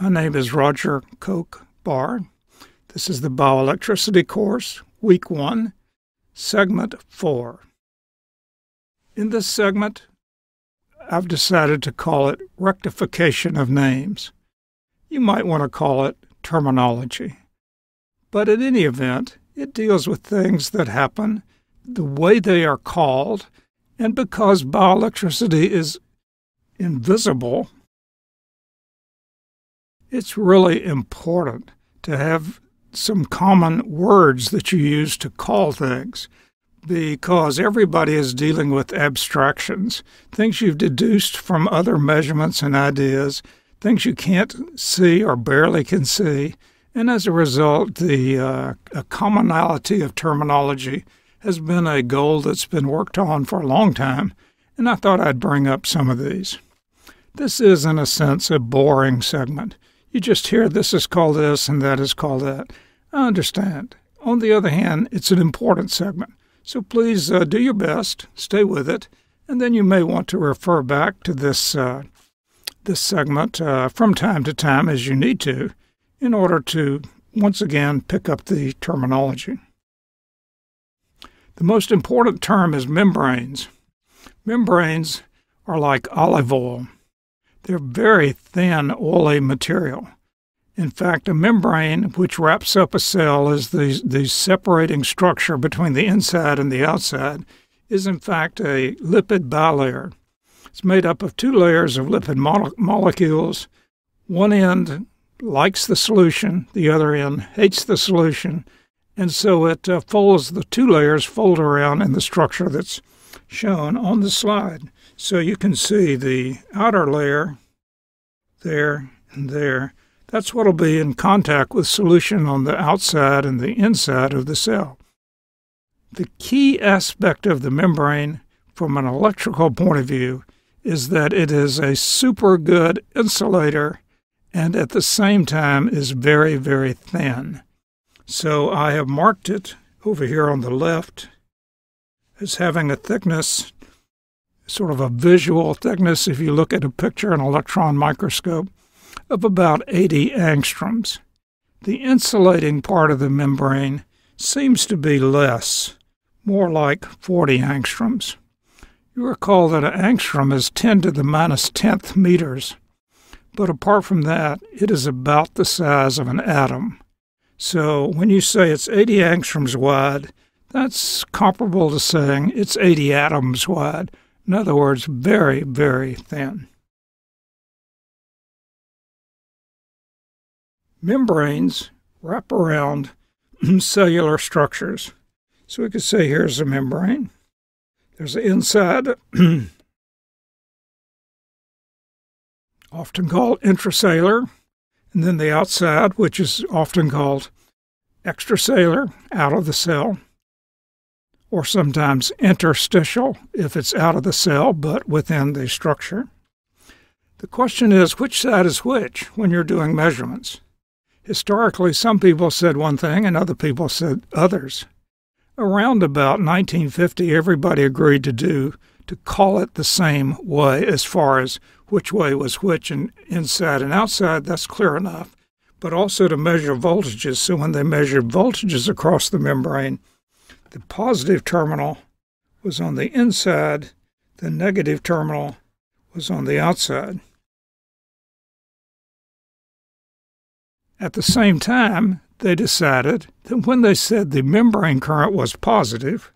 My name is Roger Koch Barr. This is the Bioelectricity course, Week 1, Segment 4. In this segment, I've decided to call it Rectification of Names. You might want to call it terminology. But in any event, it deals with things that happen, the way they are called, and because bioelectricity is invisible, it's really important to have some common words that you use to call things, because everybody is dealing with abstractions, things you've deduced from other measurements and ideas, things you can't see or barely can see, and as a result, a commonality of terminology has been a goal that's been worked on for a long time, and I thought I'd bring up some of these. This is, in a sense, a boring segment. You just hear this is called this and that is called that. I understand. On the other hand, it's an important segment. So please do your best, stay with it, and then you may want to refer back to this segment from time to time as you need to in order to, once again, pick up the terminology. The most important term is membranes. Membranes are like olive oil. They're very thin, oily material. In fact, a membrane, which wraps up a cell as the separating structure between the inside and the outside, is in fact a lipid bilayer. It's made up of two layers of lipid molecules. One end likes the solution, the other end hates the solution, and so it folds, the two layers fold around in the structure that's shown on the slide. So you can see the outer layer there and there. That's what will be in contact with solution on the outside and the inside of the cell. The key aspect of the membrane from an electrical point of view is that it is a super good insulator and at the same time is very, very thin. So I have marked it over here on the left as having a thickness, sort of a visual thickness, if you look at a picture in an electron microscope, of about 80 angstroms. The insulating part of the membrane seems to be less, more like 40 angstroms. You recall that an angstrom is 10 to the minus 10th meters, but apart from that, it is about the size of an atom. So when you say it's 80 angstroms wide, that's comparable to saying it's 80 atoms wide. In other words, very, very thin. Membranes wrap around cellular structures. So we could say here's a membrane. There's the inside, often called intracellular, and then the outside, which is often called extracellular, out of the cell, or sometimes interstitial if it's out of the cell but within the structure. The question is, which side is which when you're doing measurements? Historically, some people said one thing and other people said others. Around about 1950, everybody agreed to call it the same way as far as which way was which, and inside and outside, that's clear enough. But also to measure voltages, so when they measured voltages across the membrane, the positive terminal was on the inside, the negative terminal was on the outside. At the same time, they decided that when they said the membrane current was positive,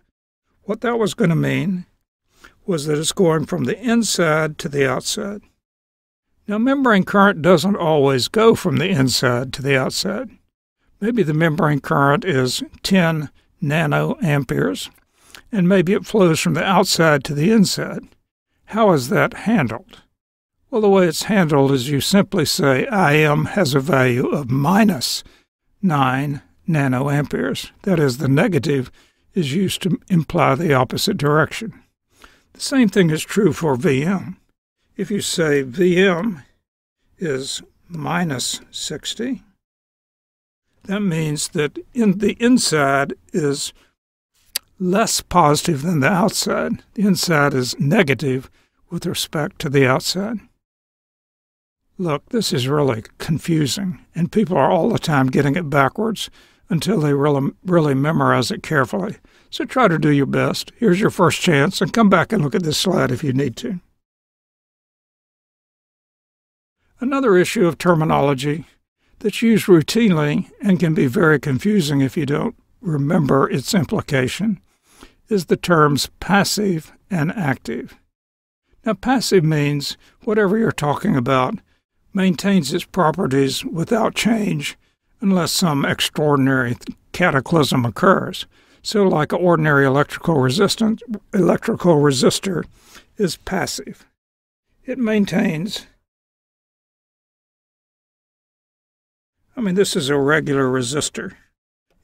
what that was going to mean was that it's going from the inside to the outside. Now, membrane current doesn't always go from the inside to the outside. Maybe the membrane current is 10 nanoamperes, and maybe it flows from the outside to the inside. How is that handled? Well, the way it's handled is you simply say Im has a value of minus 9 nanoamperes. That is, the negative is used to imply the opposite direction. The same thing is true for Vm. If you say Vm is minus 60, that means that the inside is less positive than the outside. The inside is negative with respect to the outside. Look, this is really confusing, and people are all the time getting it backwards until they really memorize it carefully. So try to do your best. Here's your first chance, and come back and look at this slide if you need to. Another issue of terminology that's used routinely and can be very confusing if you don't remember its implication is the terms passive and active. Now, passive means whatever you're talking about maintains its properties without change unless some extraordinary cataclysm occurs. So like an ordinary electrical resistor is passive. It maintains, this is a regular resistor,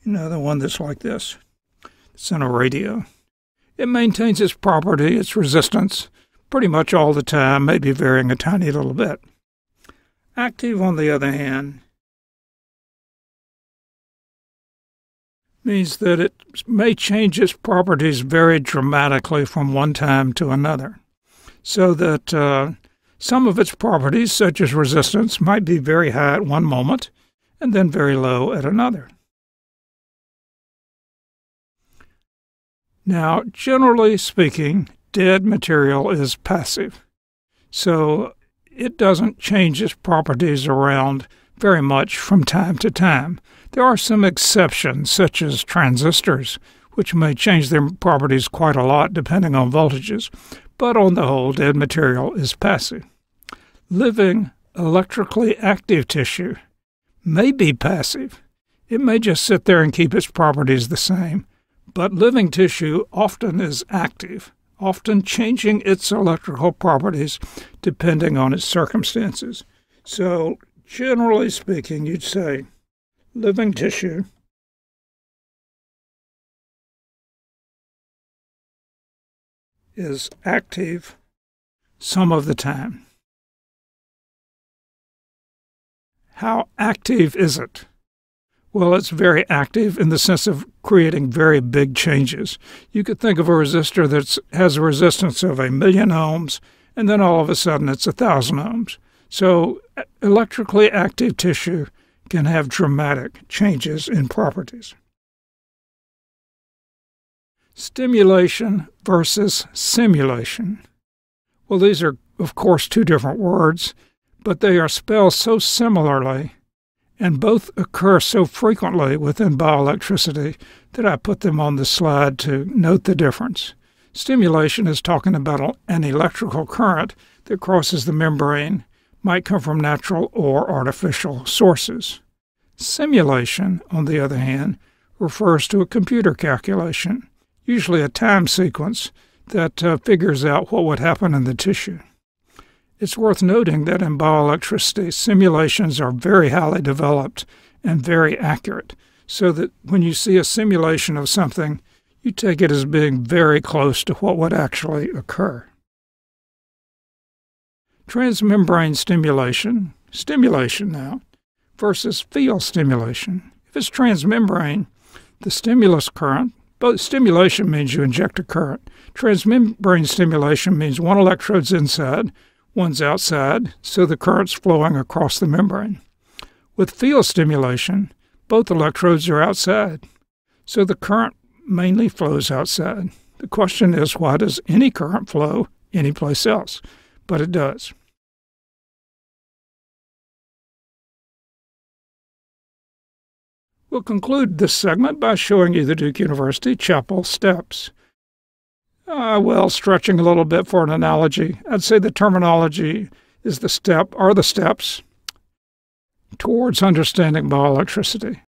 the one that's like this. It's in a radio. It maintains its property, its resistance, pretty much all the time, maybe varying a tiny little bit. Active, on the other hand, means that it may change its properties very dramatically from one time to another, so that some of its properties, such as resistance, might be very high at one moment and then very low at another. Now, generally speaking, dead material is passive, so it doesn't change its properties around very much from time to time. There are some exceptions, such as transistors, which may change their properties quite a lot depending on voltages, but on the whole, dead material is passive. Living, electrically active tissue may be passive. It may just sit there and keep its properties the same, but living tissue often is active, often changing its electrical properties depending on its circumstances. So, generally speaking, you'd say living tissue is active some of the time. How active is it? Well, it's very active in the sense of creating very big changes. You could think of a resistor that has a resistance of 1,000,000 ohms, and then all of a sudden it's 1,000 ohms. So electrically active tissue can have dramatic changes in properties. Stimulation versus simulation. Well, these are, of course, two different words, but they are spelled so similarly and both occur so frequently within bioelectricity that I put them on the slide to note the difference. Stimulation is talking about an electrical current that crosses the membrane, might come from natural or artificial sources. Simulation, on the other hand, refers to a computer calculation, usually a time sequence that figures out what would happen in the tissue. It's worth noting that in bioelectricity, simulations are very highly developed and very accurate, so that when you see a simulation of something, you take it as being very close to what would actually occur. Transmembrane stimulation now, versus field stimulation. If it's transmembrane, the stimulus current, both stimulation means you inject a current. Transmembrane stimulation means one electrode's inside, one's outside, so the current's flowing across the membrane. With field stimulation, both electrodes are outside, so the current mainly flows outside. The question is, why does any current flow anyplace else? But it does. We'll conclude this segment by showing you the Duke University chapel steps. Stretching a little bit for an analogy, I'd say the terminology is the steps towards understanding bioelectricity.